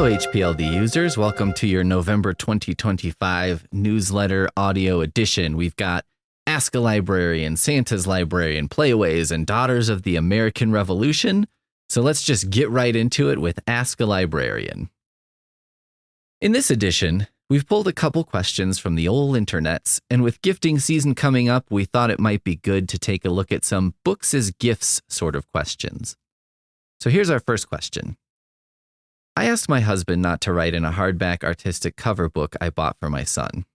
Hello, HPLD users. Welcome to your November 2025 newsletter audio edition. We've got Ask a Librarian, Santa's Librarian, Playaways, and Daughters of the American Revolution. So let's just get right into it with Ask a Librarian. In this edition, we've pulled a couple questions from the old internets, and with gifting season coming up, we thought it might be good to take a look at some books as gifts sort of questions. So here's our first question. I asked my husband not to write in a hardback artistic cover book I bought for my son.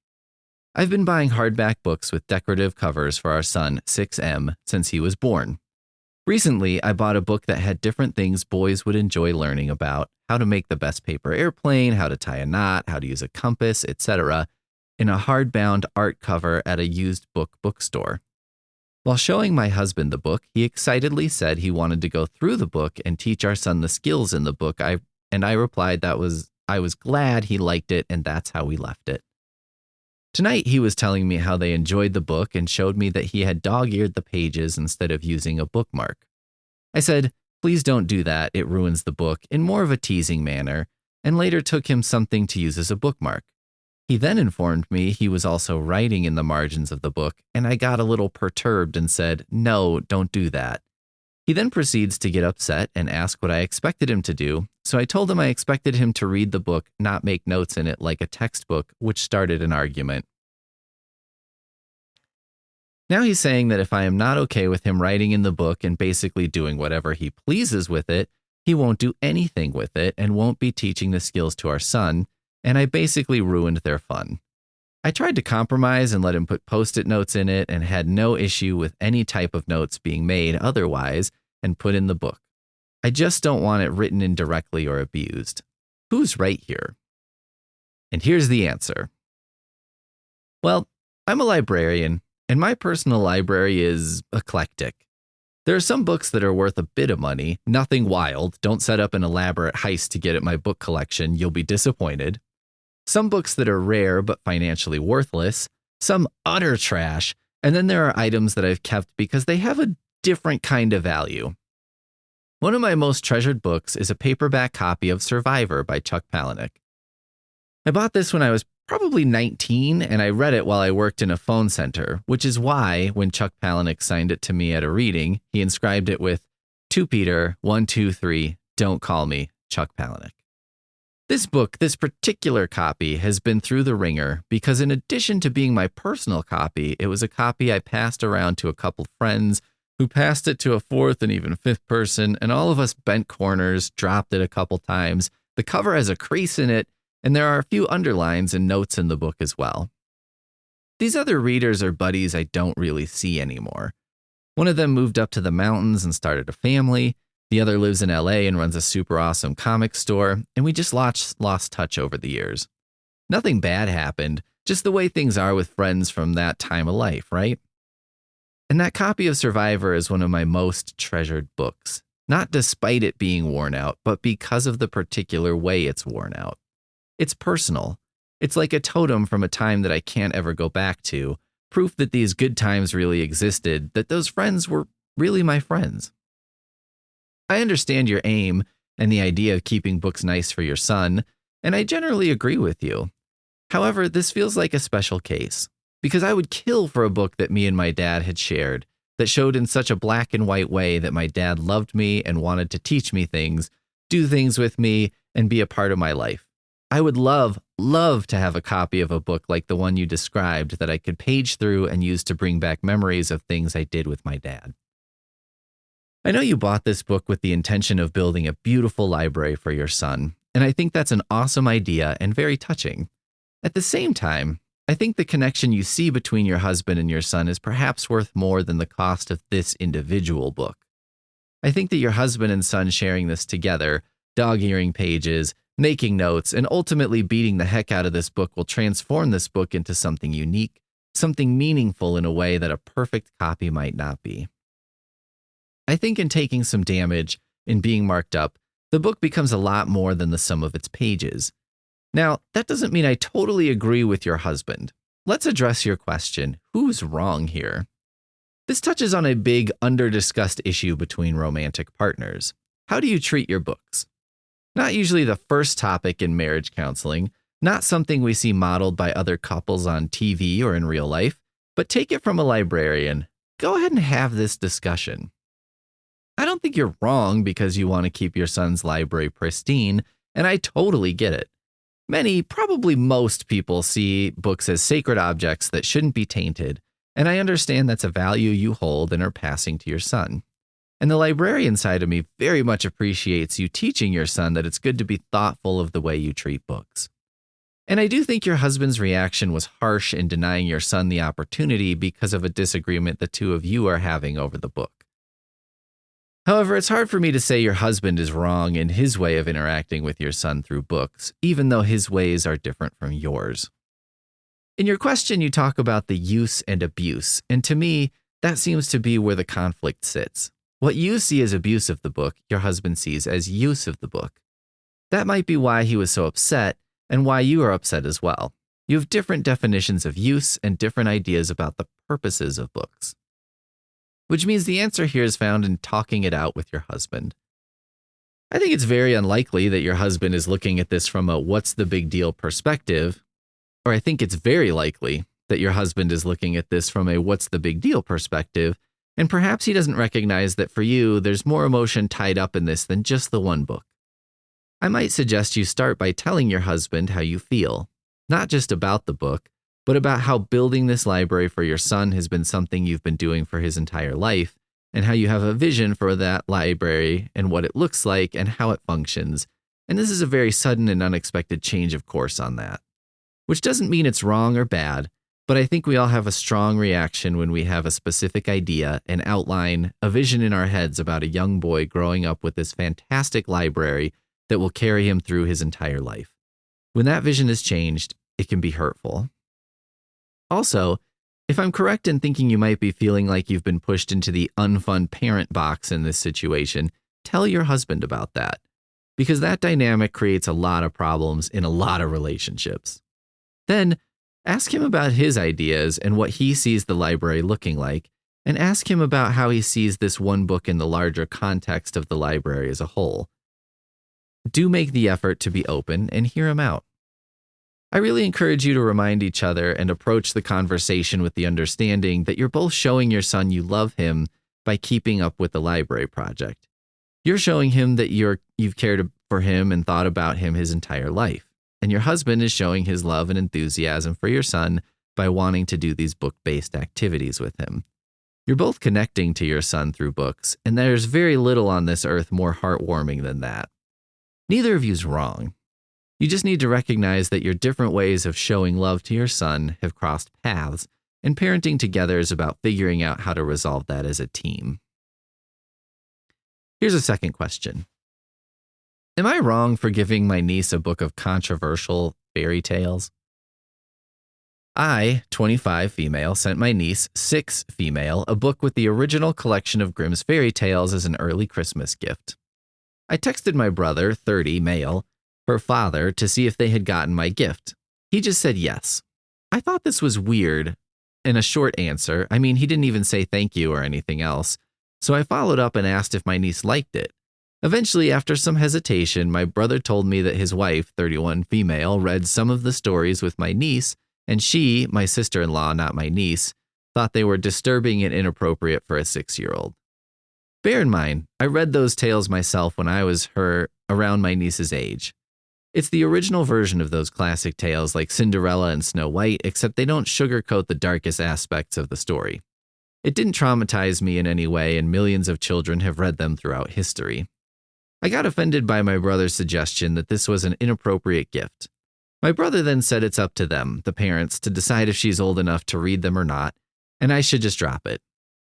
I've been buying hardback books with decorative covers for our son, 6M, since he was born. Recently, I bought a book that had different things boys would enjoy learning about, how to make the best paper airplane, how to tie a knot, how to use a compass, etc., in a hardbound art cover at a used bookstore. While showing my husband the book, he excitedly said he wanted to go through the book and teach our son the skills in the book. I replied I was glad he liked it, and that's how we left it. Tonight, he was telling me how they enjoyed the book and showed me that he had dog-eared the pages instead of using a bookmark. I said, please don't do that, it ruins the book, in more of a teasing manner, and later took him something to use as a bookmark. He then informed me he was also writing in the margins of the book, and I got a little perturbed and said, no, don't do that. He then proceeds to get upset and ask what I expected him to do, so I told him I expected him to read the book, not make notes in it like a textbook, which started an argument. Now he's saying that if I am not okay with him writing in the book and basically doing whatever he pleases with it, he won't do anything with it and won't be teaching the skills to our son, and I basically ruined their fun. I tried to compromise and let him put post-it notes in it and had no issue with any type of notes being made otherwise and put in the book. I just don't want it written in directly or abused. Who's right here? And here's the answer. Well, I'm a librarian, and my personal library is eclectic. There are some books that are worth a bit of money, nothing wild, don't set up an elaborate heist to get at my book collection, you'll be disappointed. Some books that are rare but financially worthless, some utter trash, and then there are items that I've kept because they have a different kind of value. One of my most treasured books is a paperback copy of Survivor by Chuck Palahniuk. I bought this when I was probably 19, and I read it while I worked in a phone center, which is why, when Chuck Palahniuk signed it to me at a reading, he inscribed it with, "To Peter, 1, 2, 3, don't call me Chuck Palahniuk." This book, this particular copy, has been through the ringer because in addition to being my personal copy, it was a copy I passed around to a couple friends who passed it to a fourth and even fifth person, and all of us bent corners, dropped it a couple times. The cover has a crease in it, and there are a few underlines and notes in the book as well. These other readers are buddies I don't really see anymore. One of them moved up to the mountains and started a family. The other lives in LA and runs a super awesome comic store, and we just lost touch over the years. Nothing bad happened, just the way things are with friends from that time of life, right? And that copy of Survivor is one of my most treasured books, not despite it being worn out, but because of the particular way it's worn out. It's personal. It's like a totem from a time that I can't ever go back to, proof that these good times really existed, that those friends were really my friends. I understand your aim and the idea of keeping books nice for your son, and I generally agree with you. However, this feels like a special case, because I would kill for a book that me and my dad had shared, that showed in such a black and white way that my dad loved me and wanted to teach me things, do things with me, and be a part of my life. I would love to have a copy of a book like the one you described that I could page through and use to bring back memories of things I did with my dad. I know you bought this book with the intention of building a beautiful library for your son, and I think that's an awesome idea and very touching. At the same time, I think the connection you see between your husband and your son is perhaps worth more than the cost of this individual book. I think that your husband and son sharing this together, dog-earing pages, making notes, and ultimately beating the heck out of this book will transform this book into something unique, something meaningful in a way that a perfect copy might not be. I think in taking some damage, in being marked up, the book becomes a lot more than the sum of its pages. Now, that doesn't mean I totally agree with your husband. Let's address your question. Who's wrong here? This touches on a big, under-discussed issue between romantic partners. How do you treat your books? Not usually the first topic in marriage counseling, not something we see modeled by other couples on TV or in real life, but take it from a librarian. Go ahead and have this discussion. I don't think you're wrong because you want to keep your son's library pristine, and I totally get it. Many, probably most people see books as sacred objects that shouldn't be tainted, and I understand that's a value you hold and are passing to your son. And the librarian side of me very much appreciates you teaching your son that it's good to be thoughtful of the way you treat books. And I do think your husband's reaction was harsh in denying your son the opportunity because of a disagreement the two of you are having over the book. However, it's hard for me to say your husband is wrong in his way of interacting with your son through books, even though his ways are different from yours. In your question, you talk about the use and abuse, and to me, that seems to be where the conflict sits. What you see as abuse of the book, your husband sees as use of the book. That might be why he was so upset, and why you are upset as well. You have different definitions of use and different ideas about the purposes of books. Which means the answer here is found in talking it out with your husband. I think it's very unlikely that your husband is looking at this from a what's the big deal perspective, or I think it's very likely that your husband is looking at this from a what's the big deal perspective, and perhaps he doesn't recognize that for you, there's more emotion tied up in this than just the one book. I might suggest you start by telling your husband how you feel, not just about the book, but about how building this library for your son has been something you've been doing for his entire life, and how you have a vision for that library and what it looks like and how it functions. And this is a very sudden and unexpected change of course on that. Which doesn't mean it's wrong or bad, but I think we all have a strong reaction when we have a specific idea, an outline, a vision in our heads about a young boy growing up with this fantastic library that will carry him through his entire life. When that vision is changed, it can be hurtful. Also, if I'm correct in thinking you might be feeling like you've been pushed into the unfun parent box in this situation, tell your husband about that, because that dynamic creates a lot of problems in a lot of relationships. Then, ask him about his ideas and what he sees the library looking like, and ask him about how he sees this one book in the larger context of the library as a whole. Do make the effort to be open and hear him out. I really encourage you to remind each other and approach the conversation with the understanding that you're both showing your son you love him by keeping up with the library project. You're showing him that you've cared for him and thought about him his entire life. And your husband is showing his love and enthusiasm for your son by wanting to do these book-based activities with him. You're both connecting to your son through books, and there's very little on this earth more heartwarming than that. Neither of you's wrong. You just need to recognize that your different ways of showing love to your son have crossed paths, and parenting together is about figuring out how to resolve that as a team. Here's a second question. Am I wrong for giving my niece a book of controversial fairy tales? I, 25 female, sent my niece, 6 female, a book with the original collection of Grimm's fairy tales as an early Christmas gift. I texted my brother, 30 male, her father, to see if they had gotten my gift. He just said yes. I thought this was weird. And a short answer, I mean, he didn't even say thank you or anything else. So I followed up and asked if my niece liked it. Eventually, after some hesitation, my brother told me that his wife, 31 female, read some of the stories with my niece, and she, my sister-in-law, not my niece, thought they were disturbing and inappropriate for a 6-year-old. Bear in mind, I read those tales myself when I was around my niece's age. It's the original version of those classic tales like Cinderella and Snow White, except they don't sugarcoat the darkest aspects of the story. It didn't traumatize me in any way, and millions of children have read them throughout history. I got offended by my brother's suggestion that this was an inappropriate gift. My brother then said it's up to them, the parents, to decide if she's old enough to read them or not, and I should just drop it.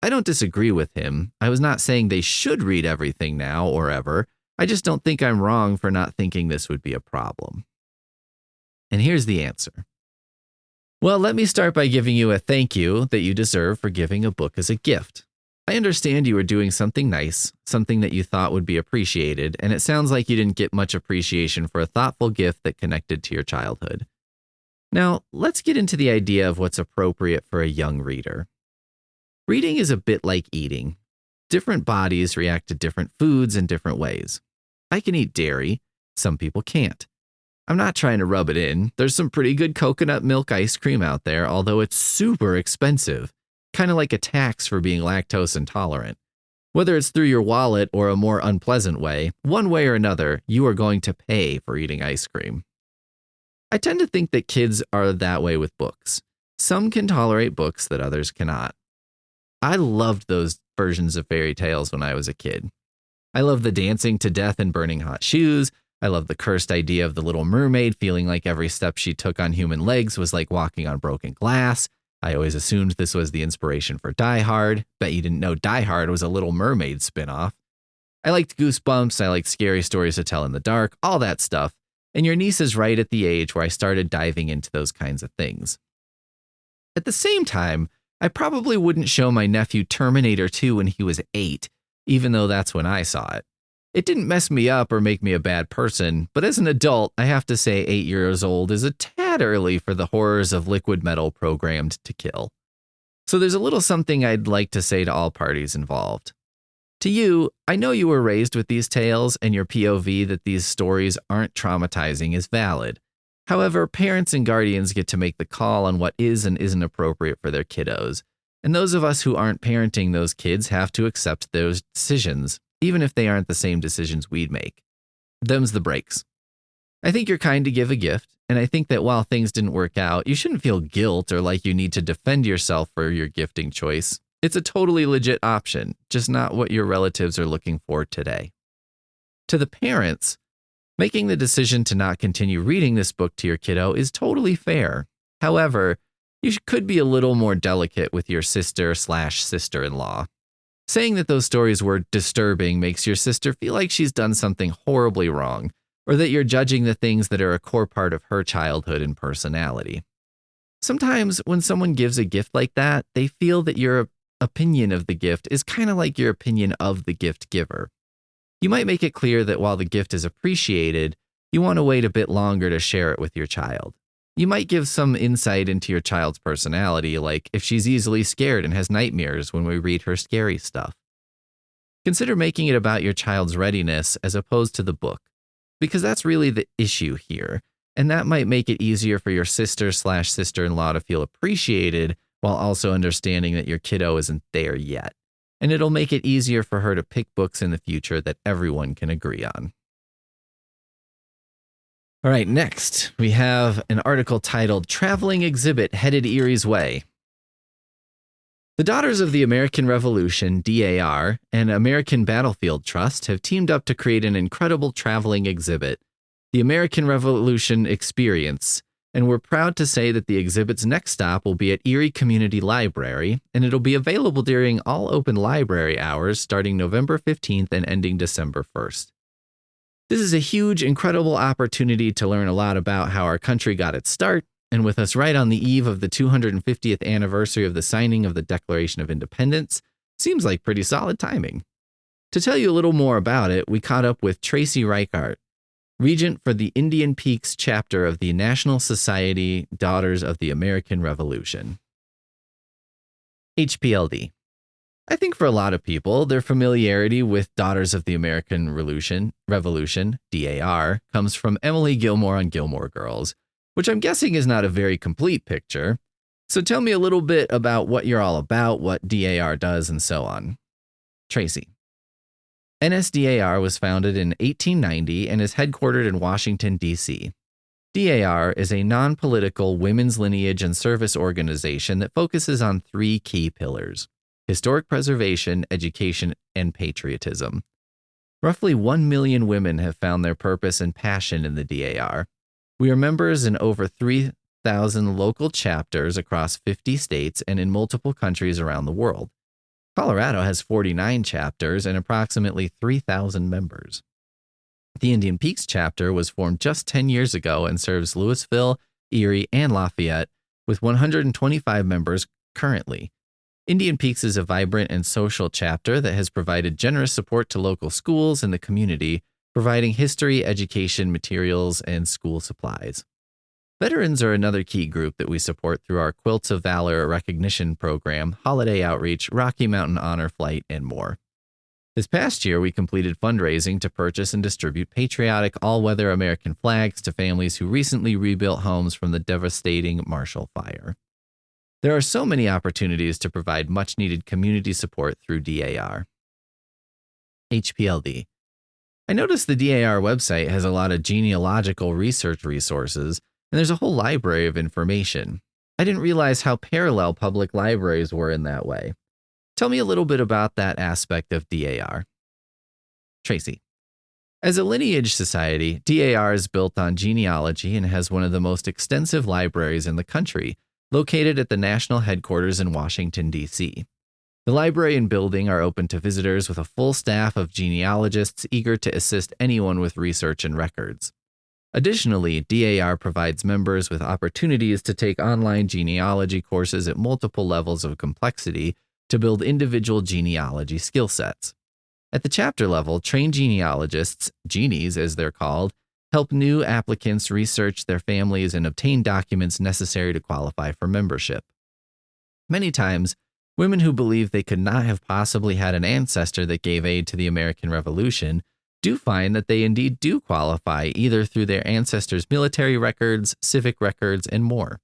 I don't disagree with him. I was not saying they should read everything now or ever. I just don't think I'm wrong for not thinking this would be a problem. And here's the answer. Well, let me start by giving you a thank you that you deserve for giving a book as a gift. I understand you were doing something nice, something that you thought would be appreciated, and it sounds like you didn't get much appreciation for a thoughtful gift that connected to your childhood. Now, let's get into the idea of what's appropriate for a young reader. Reading is a bit like eating. Different bodies react to different foods in different ways. I can eat dairy. Some people can't. I'm not trying to rub it in. There's some pretty good coconut milk ice cream out there, although it's super expensive, kind of like a tax for being lactose intolerant. Whether it's through your wallet or a more unpleasant way, one way or another, you are going to pay for eating ice cream. I tend to think that kids are that way with books. Some can tolerate books that others cannot. I loved those versions of fairy tales when I was a kid. I love the dancing to death in burning hot shoes. I love the cursed idea of the Little Mermaid feeling like every step she took on human legs was like walking on broken glass. I always assumed this was the inspiration for Die Hard. Bet you didn't know Die Hard was a Little Mermaid spinoff. I liked Goosebumps. I liked scary stories to tell in the dark, all that stuff. And your niece is right at the age where I started diving into those kinds of things. At the same time, I probably wouldn't show my nephew Terminator 2 when he was 8, even though that's when I saw it. It didn't mess me up or make me a bad person, but as an adult, I have to say 8 years old is a tad early for the horrors of liquid metal programmed to kill. So there's a little something I'd like to say to all parties involved. To you, I know you were raised with these tales, and your POV that these stories aren't traumatizing is valid. However, parents and guardians get to make the call on what is and isn't appropriate for their kiddos, and those of us who aren't parenting those kids have to accept those decisions, even if they aren't the same decisions we'd make. Them's the breaks. I think you're kind to give a gift, and I think that while things didn't work out, you shouldn't feel guilt or like you need to defend yourself for your gifting choice. It's a totally legit option, just not what your relatives are looking for today. To the parents, making the decision to not continue reading this book to your kiddo is totally fair. However, you could be a little more delicate with your sister/sister-in-law. Saying that those stories were disturbing makes your sister feel like she's done something horribly wrong, or that you're judging the things that are a core part of her childhood and personality. Sometimes when someone gives a gift like that, they feel that your opinion of the gift is kind of like your opinion of the gift giver. You might make it clear that while the gift is appreciated, you want to wait a bit longer to share it with your child. You might give some insight into your child's personality, like if she's easily scared and has nightmares when we read her scary stuff. Consider making it about your child's readiness as opposed to the book, because that's really the issue here, and that might make it easier for your sister/sister-in-law to feel appreciated while also understanding that your kiddo isn't there yet. And it'll make it easier for her to pick books in the future that everyone can agree on. All right, next, we have an article titled Traveling Exhibit Headed Erie's Way. The Daughters of the American Revolution, DAR, and American Battlefield Trust have teamed up to create an incredible traveling exhibit, the American Revolution Experience, and we're proud to say that the exhibit's next stop will be at Erie Community Library, and it'll be available during all open library hours starting November 15th and ending December 1st. This is a huge, incredible opportunity to learn a lot about how our country got its start, and with us right on the eve of the 250th anniversary of the signing of the Declaration of Independence, seems like pretty solid timing. To tell you a little more about it, we caught up with Tracy Reichart, Regent for the Indian Peaks chapter of the National Society Daughters of the American Revolution. HPLD. I think for a lot of people, their familiarity with Daughters of the American Revolution, DAR, comes from Emily Gilmore on Gilmore Girls, which I'm guessing is not a very complete picture. So tell me a little bit about what you're all about, what DAR does, and so on. Tracy. NSDAR was founded in 1890 and is headquartered in Washington, D.C. DAR is a non-political women's lineage and service organization that focuses on 3 key pillars: historic preservation, education, and patriotism. Roughly 1 million women have found their purpose and passion in the DAR. We are members in over 3,000 local chapters across 50 states and in multiple countries around the world. Colorado has 49 chapters and approximately 3,000 members. The Indian Peaks chapter was formed just 10 years ago and serves Louisville, Erie, and Lafayette, with 125 members currently. Indian Peaks is a vibrant and social chapter that has provided generous support to local schools and the community, providing history, education, materials, and school supplies. Veterans are another key group that we support through our Quilts of Valor recognition program, holiday outreach, Rocky Mountain Honor Flight, and more. This past year, we completed fundraising to purchase and distribute patriotic all-weather American flags to families who recently rebuilt homes from the devastating Marshall Fire. There are so many opportunities to provide much-needed community support through DAR. HPLD. I noticed the DAR website has a lot of genealogical research resources, and there's a whole library of information. I didn't realize how parallel public libraries were in that way. Tell me a little bit about that aspect of DAR. Tracy. As a lineage society, DAR is built on genealogy and has one of the most extensive libraries in the country, located at the national headquarters in Washington, D.C. The library and building are open to visitors with a full staff of genealogists eager to assist anyone with research and records. Additionally, DAR provides members with opportunities to take online genealogy courses at multiple levels of complexity to build individual genealogy skill sets. At the chapter level, trained genealogists, genies as they're called, help new applicants research their families and obtain documents necessary to qualify for membership. Many times, women who believe they could not have possibly had an ancestor that gave aid to the American Revolution do find that they indeed do qualify either through their ancestors' military records, civic records, and more.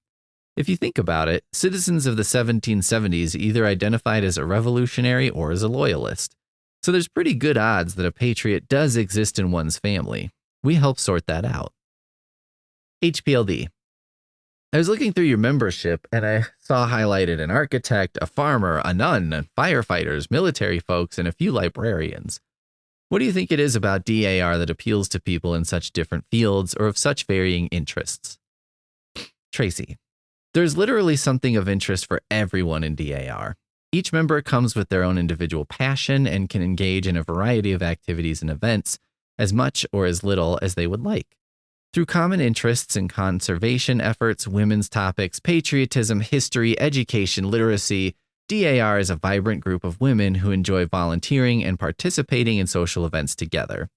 If you think about it, citizens of the 1770s either identified as a revolutionary or as a loyalist. So there's pretty good odds that a patriot does exist in one's family. We help sort that out. HPLD. I was looking through your membership and I saw highlighted an architect, a farmer, a nun, firefighters, military folks, and a few librarians. What do you think it is about DAR that appeals to people in such different fields or of such varying interests? Tracy. There's literally something of interest for everyone in DAR. Each member comes with their own individual passion and can engage in a variety of activities and events, as much or as little as they would like. Through common interests in conservation efforts, women's topics, patriotism, history, education, literacy, DAR is a vibrant group of women who enjoy volunteering and participating in social events together.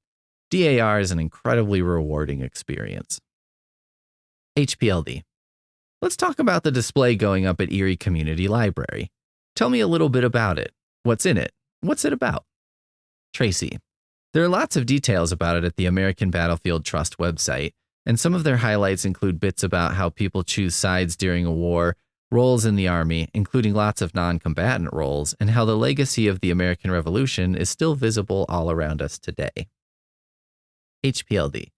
DAR is an incredibly rewarding experience. HPLD. Let's talk about the display going up at Erie Community Library. Tell me a little bit about it. What's in it? What's it about? Tracy. There are lots of details about it at the American Battlefield Trust website, and some of their highlights include bits about how people choose sides during a war, roles in the Army, including lots of non-combatant roles, and how the legacy of the American Revolution is still visible all around us today. HPLD.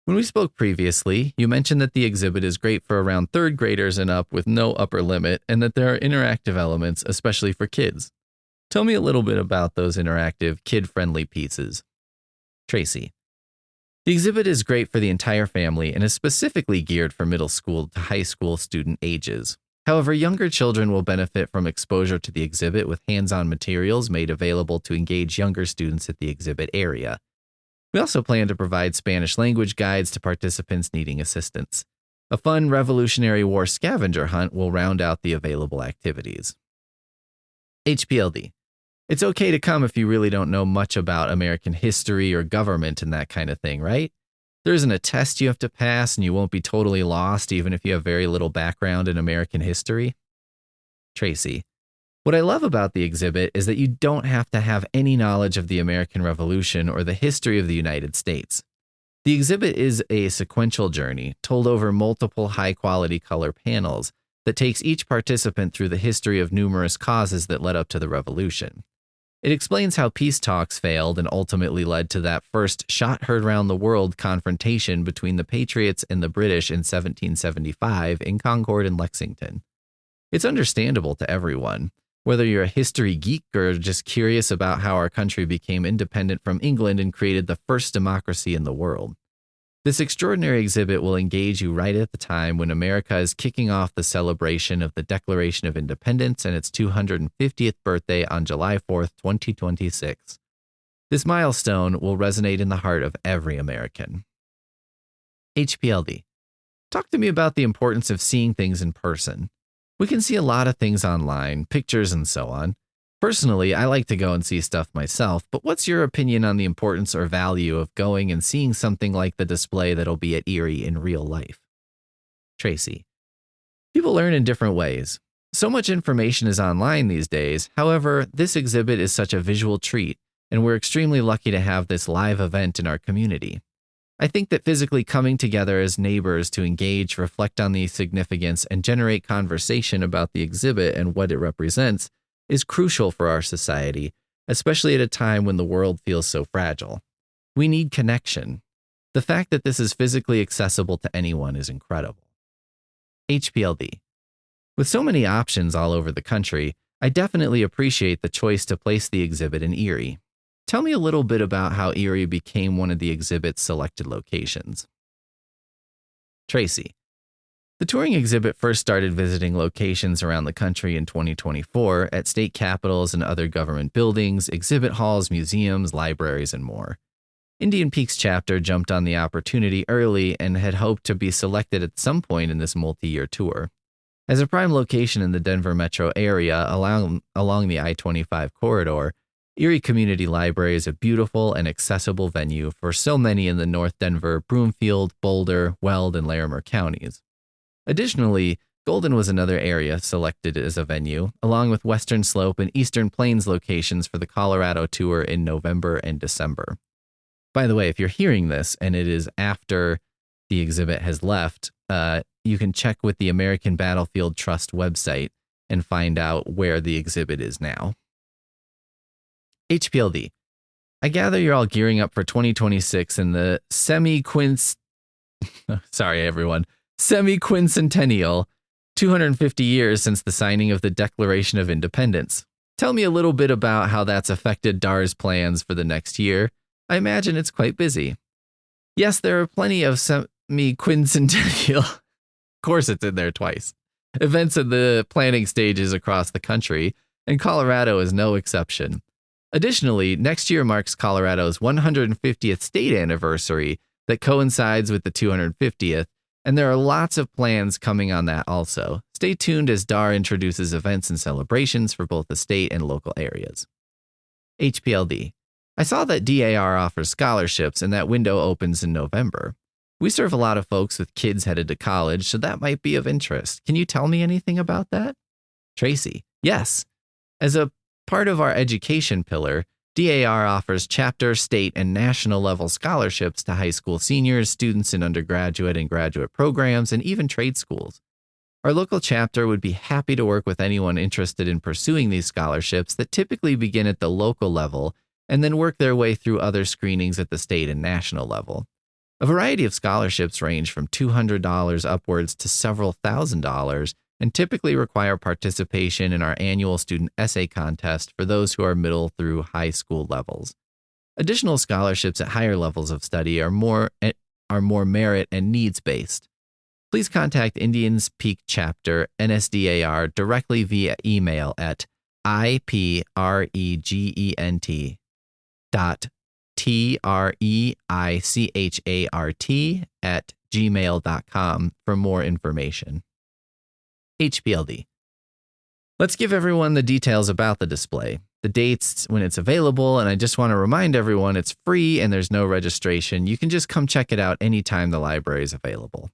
When we spoke previously, you mentioned that the exhibit is great for around third graders and up with no upper limit, and that there are interactive elements, especially for kids. Tell me a little bit about those interactive, kid-friendly pieces. Tracy. The exhibit is great for the entire family and is specifically geared for middle school to high school student ages. However, younger children will benefit from exposure to the exhibit with hands-on materials made available to engage younger students at the exhibit area. We also plan to provide Spanish language guides to participants needing assistance. A fun Revolutionary War scavenger hunt will round out the available activities. HPLD. It's okay to come if you really don't know much about American history or government and that kind of thing, right? There isn't a test you have to pass and you won't be totally lost even if you have very little background in American history. Tracy. What I love about the exhibit is that you don't have to have any knowledge of the American Revolution or the history of the United States. The exhibit is a sequential journey told over multiple high-quality color panels that takes each participant through the history of numerous causes that led up to the Revolution. It explains how peace talks failed and ultimately led to that first shot heard round the world confrontation between the Patriots and the British in 1775 in Concord and Lexington. It's understandable to everyone, whether you're a history geek or just curious about how our country became independent from England and created the first democracy in the world. This extraordinary exhibit will engage you right at the time when America is kicking off the celebration of the Declaration of Independence and its 250th birthday on July 4th, 2026. This milestone will resonate in the heart of every American. HPLD. Talk to me about the importance of seeing things in person. We can see a lot of things online, pictures and so on. Personally, I like to go and see stuff myself, but what's your opinion on the importance or value of going and seeing something like the display that'll be at Erie in real life? Tracy. People learn in different ways. So much information is online these days. However, this exhibit is such a visual treat, and we're extremely lucky to have this live event in our community. I think that physically coming together as neighbors to engage, reflect on the significance, and generate conversation about the exhibit and what it represents is crucial for our society, especially at a time when the world feels so fragile. We need connection. The fact that this is physically accessible to anyone is incredible. HPLD. With so many options all over the country, I definitely appreciate the choice to place the exhibit in Erie. Tell me a little bit about how Erie became one of the exhibit's selected locations. Tracy. The touring exhibit first started visiting locations around the country in 2024 at state capitals and other government buildings, exhibit halls, museums, libraries, and more. Indian Peaks chapter jumped on the opportunity early and had hoped to be selected at some point in this multi-year tour. As a prime location in the Denver metro area along the I-25 corridor, Erie Community Library is a beautiful and accessible venue for so many in the North Denver, Broomfield, Boulder, Weld, and Larimer counties. Additionally, Golden was another area selected as a venue, along with Western Slope and Eastern Plains locations for the Colorado tour in November and December. By the way, if you're hearing this and it is after the exhibit has left, you can check with the American Battlefield Trust website and find out where the exhibit is now. HPLD. I gather you're all gearing up for 2026 and the semi-quincentennial, 250 years since the signing of the Declaration of Independence. Tell me a little bit about how that's affected DAR's plans for the next year. I imagine it's quite busy. Yes, there are plenty of semi-quincentennial, of course it's in there twice, events in the planning stages across the country, and Colorado is no exception. Additionally, next year marks Colorado's 150th state anniversary that coincides with the 250th, and there are lots of plans coming on that also. Stay tuned as DAR introduces events and celebrations for both the state and local areas. HPLD. I saw that DAR offers scholarships and that window opens in November. We serve a lot of folks with kids headed to college, so that might be of interest. Can you tell me anything about that? Tracy. Yes. As a part of our education pillar, DAR offers chapter, state, and national level scholarships to high school seniors, students in undergraduate and graduate programs, and even trade schools. Our local chapter would be happy to work with anyone interested in pursuing these scholarships that typically begin at the local level and then work their way through other screenings at the state and national level. A variety of scholarships range from $200 upwards to several $1,000s and typically require participation in our annual student essay contest for those who are middle through high school levels. Additional scholarships at higher levels of study are more merit and needs-based. Please contact Indians Peak Chapter NSDAR directly via email at ipregent@gmail.com for more information. HPLD. Let's give everyone the details about the display, the dates when it's available, and I just want to remind everyone it's free and there's no registration. You can just come check it out anytime the library is available.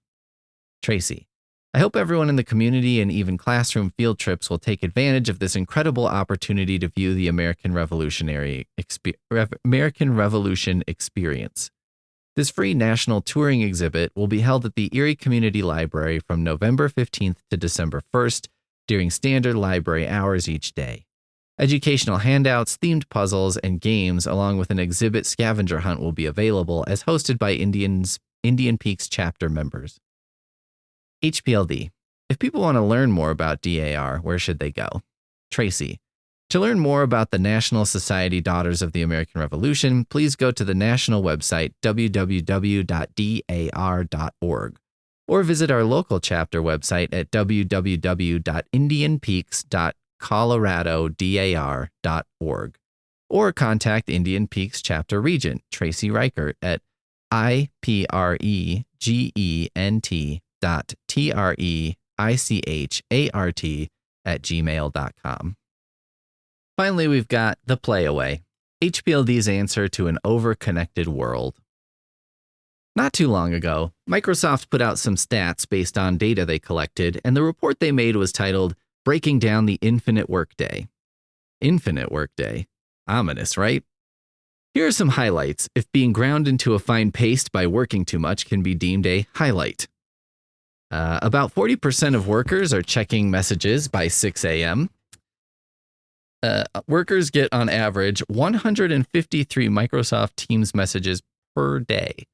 Tracy. I hope everyone in the community and even classroom field trips will take advantage of this incredible opportunity to view the American Revolution experience. This free national touring exhibit will be held at the Erie Community Library from November 15th to December 1st during standard library hours each day. Educational handouts, themed puzzles, and games along with an exhibit scavenger hunt will be available as hosted by Indian Peaks chapter members. HPLD. If people want to learn more about DAR, where should they go? Tracy. To learn more about the National Society Daughters of the American Revolution, please go to the national website www.dar.org or visit our local chapter website at www.indianpeaks.coloradodar.org or contact Indian Peaks Chapter Regent Tracy Reichert at ipregent@gmail.com. Finally, we've got the Playaway, HPLD's answer to an over-connected world. Not too long ago, Microsoft put out some stats based on data they collected, and the report they made was titled Breaking Down the Infinite Workday. Infinite Workday? Ominous, right? Here are some highlights if being ground into a fine paste by working too much can be deemed a highlight. About 40% of workers are checking messages by 6 a.m. Workers get on average 153 Microsoft Teams messages per day.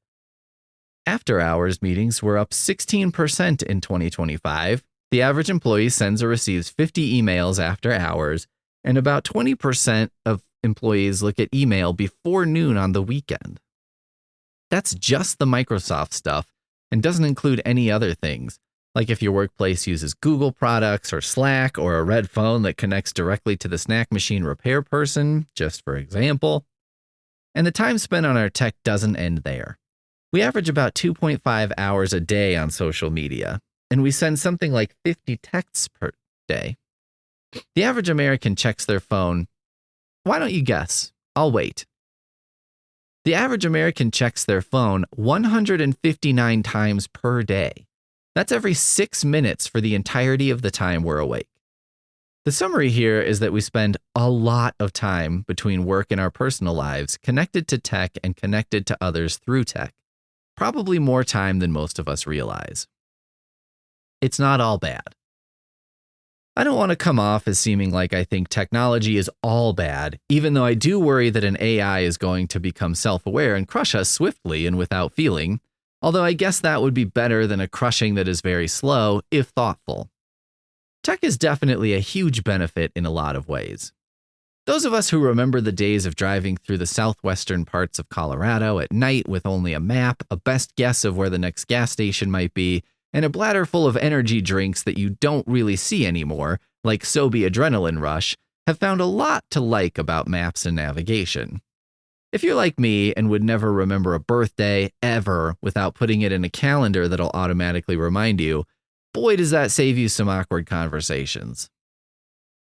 After-hours meetings were up 16% in 2025. The average employee sends or receives 50 emails after hours, and about 20% of employees look at email before noon on the weekend. That's just the Microsoft stuff and doesn't include any other things, like if your workplace uses Google products or Slack or a red phone that connects directly to the snack machine repair person, just for example. And the time spent on our tech doesn't end there. We average about 2.5 hours a day on social media, and we send something like 50 texts per day. The average American checks their phone. Why don't you guess? I'll wait. The average American checks their phone 159 times per day. That's every 6 minutes for the entirety of the time we're awake. The summary here is that we spend a lot of time between work and our personal lives connected to tech and connected to others through tech. Probably more time than most of us realize. It's not all bad. I don't want to come off as seeming like I think technology is all bad, even though I do worry that an AI is going to become self-aware and crush us swiftly and without feeling, although I guess that would be better than a crushing that is very slow, if thoughtful. Tech is definitely a huge benefit in a lot of ways. Those of us who remember the days of driving through the southwestern parts of Colorado at night with only a map, a best guess of where the next gas station might be, and a bladder full of energy drinks that you don't really see anymore, like Sobe Adrenaline Rush, have found a lot to like about maps and navigation. If you're like me and would never remember a birthday, ever, without putting it in a calendar that'll automatically remind you, boy does that save you some awkward conversations.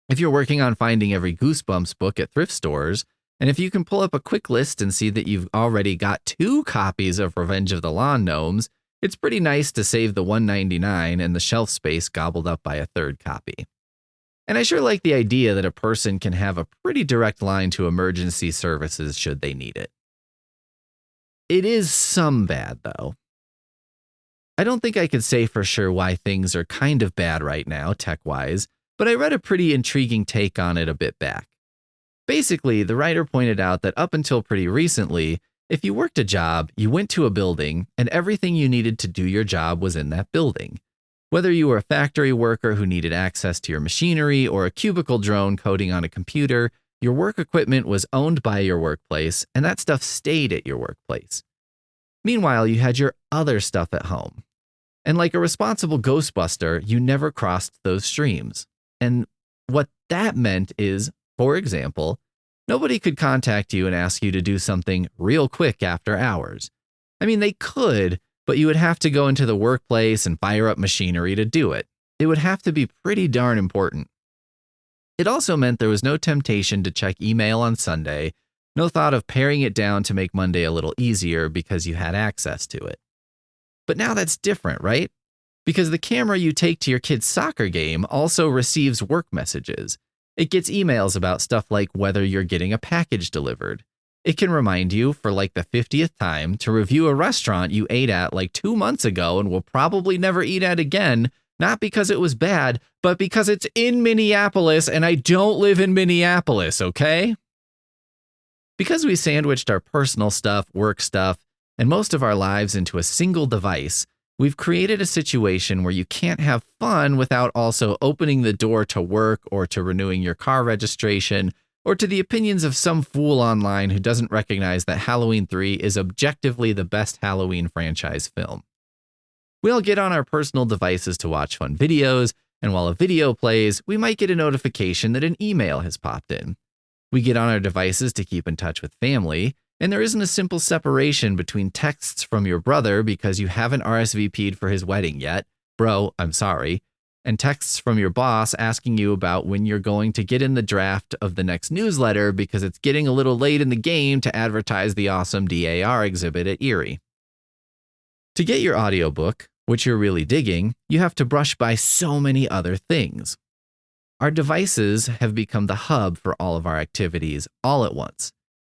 If you're working on finding every Goosebumps book at thrift stores, and if you can pull up a quick list and see that you've already got 2 copies of Revenge of the Lawn Gnomes, it's pretty nice to save the $1.99 and the shelf space gobbled up by a 3rd copy. And I sure like the idea that a person can have a pretty direct line to emergency services should they need it. It is some bad, though. I don't think I could say for sure why things are kind of bad right now, tech-wise, but I read a pretty intriguing take on it a bit back. Basically, the writer pointed out that up until pretty recently, if you worked a job, you went to a building, and everything you needed to do your job was in that building. Whether you were a factory worker who needed access to your machinery or a cubicle drone coding on a computer, your work equipment was owned by your workplace, and that stuff stayed at your workplace. Meanwhile, you had your other stuff at home. And like a responsible Ghostbuster, you never crossed those streams. And what that meant is, for example, nobody could contact you and ask you to do something real quick after hours. I mean, they could, but you would have to go into the workplace and fire up machinery to do it. It would have to be pretty darn important. It also meant there was no temptation to check email on Sunday, no thought of paring it down to make Monday a little easier because you had access to it. But now that's different, right? Because the camera you take to your kid's soccer game also receives work messages. It gets emails about stuff like whether you're getting a package delivered. It can remind you, for like the 50th time, to review a restaurant you ate at like 2 months ago and will probably never eat at again, not because it was bad, but because it's in Minneapolis and I don't live in Minneapolis, okay? Because we sandwiched our personal stuff, work stuff, and most of our lives into a single device, we've created a situation where you can't have fun without also opening the door to work or to renewing your car registration or to the opinions of some fool online who doesn't recognize that Halloween 3 is objectively the best Halloween franchise film. We all get on our personal devices to watch fun videos, and while a video plays, we might get a notification that an email has popped in. We get on our devices to keep in touch with family, and there isn't a simple separation between texts from your brother because you haven't RSVP'd for his wedding yet, bro, I'm sorry, and texts from your boss asking you about when you're going to get in the draft of the next newsletter because it's getting a little late in the game to advertise the awesome DAR exhibit at Erie. To get your audiobook, which you're really digging, you have to brush by so many other things. Our devices have become the hub for all of our activities all at once.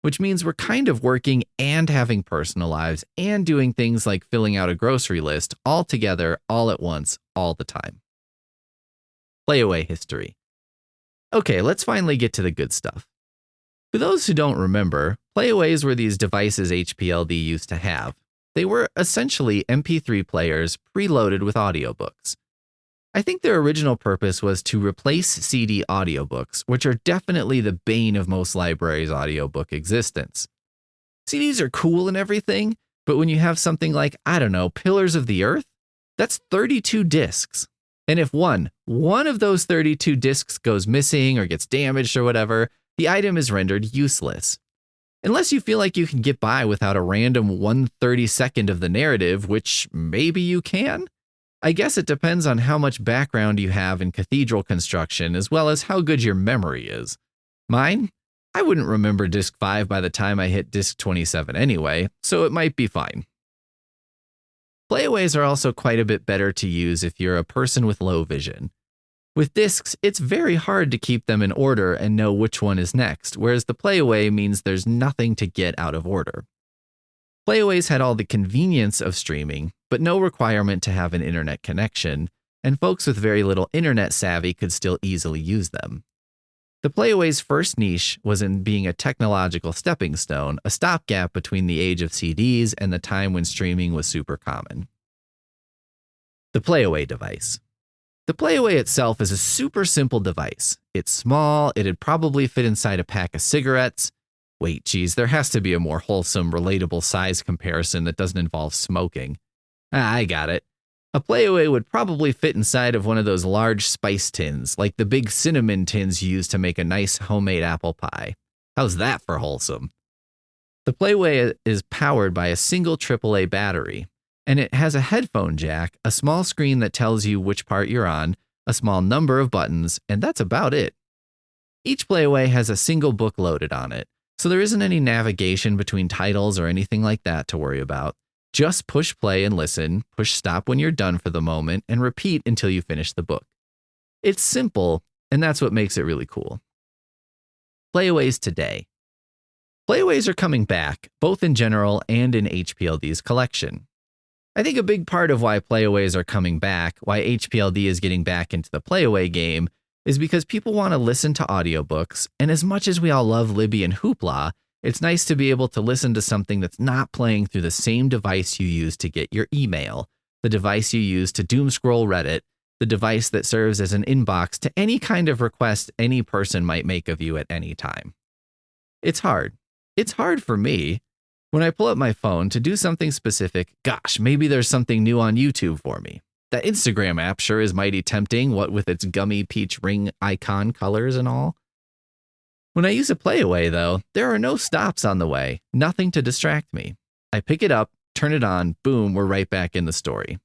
which means we're kind of working and having personal lives and doing things like filling out a grocery list all together, all at once, all the time. Playaway history. Okay, let's finally get to the good stuff. For those who don't remember, Playaways were these devices HPLD used to have. They were essentially MP3 players preloaded with audiobooks. I think their original purpose was to replace CD audiobooks, which are definitely the bane of most libraries' audiobook existence. CDs are cool and everything, but when you have something like, Pillars of the Earth, that's 32 discs. And if one of those 32 discs goes missing or gets damaged or whatever, the item is rendered useless. Unless you feel like you can get by without a random 1/32 of the narrative, which maybe you can. I guess it depends on how much background you have in cathedral construction, as well as how good your memory is. Mine? I wouldn't remember disc 5 by the time I hit disc 27 anyway, so it might be fine. Playaways are also quite a bit better to use if you're a person with low vision. With discs, it's very hard to keep them in order and know which one is next, whereas the Playaway means there's nothing to get out of order. Playaways had all the convenience of streaming, but no requirement to have an internet connection, and folks with very little internet savvy could still easily use them. The Playaway's first niche was in being a technological stepping stone, a stopgap between the age of CDs and the time when streaming was super common. The Playaway device. The Playaway itself is a super simple device. It's small, it'd probably fit inside a pack of cigarettes. Wait, geez, there has to be a more wholesome, relatable size comparison that doesn't involve smoking. I got it. A Playaway would probably fit inside of one of those large spice tins, like the big cinnamon tins you use to make a nice homemade apple pie. How's that for wholesome? The Playaway is powered by a single AAA battery, and it has a headphone jack, a small screen that tells you which part you're on, a small number of buttons, and that's about it. Each Playaway has a single book loaded on it, so there isn't any navigation between titles or anything like that to worry about. Just push play and listen, push stop when you're done for the moment, and repeat until you finish the book. It's simple, and that's what makes it really cool. Playaways today. Playaways are coming back, both in general and in HPLD's collection. I think a big part of why Playaways are coming back, why HPLD is getting back into the Playaway game, is because people want to listen to audiobooks, and as much as we all love Libby and Hoopla, it's nice to be able to listen to something that's not playing through the same device you use to get your email, the device you use to doomscroll Reddit, the device that serves as an inbox to any kind of request any person might make of you at any time. It's hard. It's hard for me. When I pull up my phone to do something specific, gosh, maybe there's something new on YouTube for me. That Instagram app sure is mighty tempting, what with its gummy peach ring icon colors and all. When I use a Playaway, though, there are no stops on the way, nothing to distract me. I pick it up, turn it on, boom, we're right back in the story.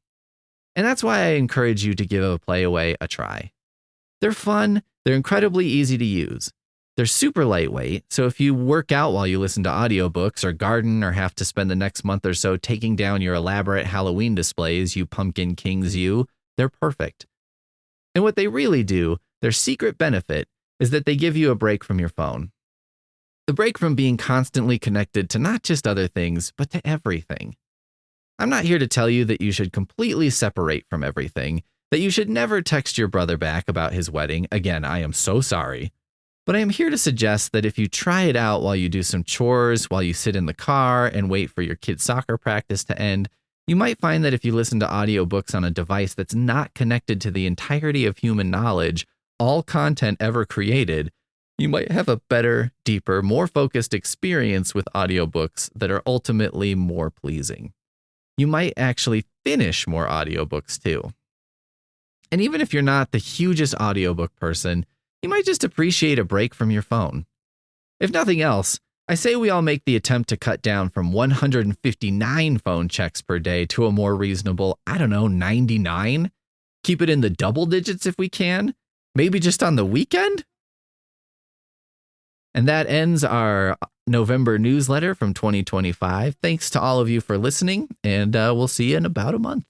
And that's why I encourage you to give a Playaway a try. They're fun, they're incredibly easy to use. They're super lightweight, so if you work out while you listen to audiobooks or garden or have to spend the next month or so taking down your elaborate Halloween displays, you pumpkin kings you, they're perfect. And what they really do, their secret benefit, is that they give you a break from your phone. The break from being constantly connected to not just other things, but to everything. I'm not here to tell you that you should completely separate from everything, that you should never text your brother back about his wedding. Again, I am so sorry. But I am here to suggest that if you try it out while you do some chores, while you sit in the car and wait for your kid's soccer practice to end, you might find that if you listen to audiobooks on a device that's not connected to the entirety of human knowledge, all content ever created, you might have a better, deeper, more focused experience with audiobooks that are ultimately more pleasing. You might actually finish more audiobooks too. And even if you're not the hugest audiobook person, you might just appreciate a break from your phone. If nothing else, I say we all make the attempt to cut down from 159 phone checks per day to a more reasonable, 99? Keep it in the double digits if we can. Maybe just on the weekend? And that ends our November newsletter from 2025. Thanks to all of you for listening, and we'll see you in about a month.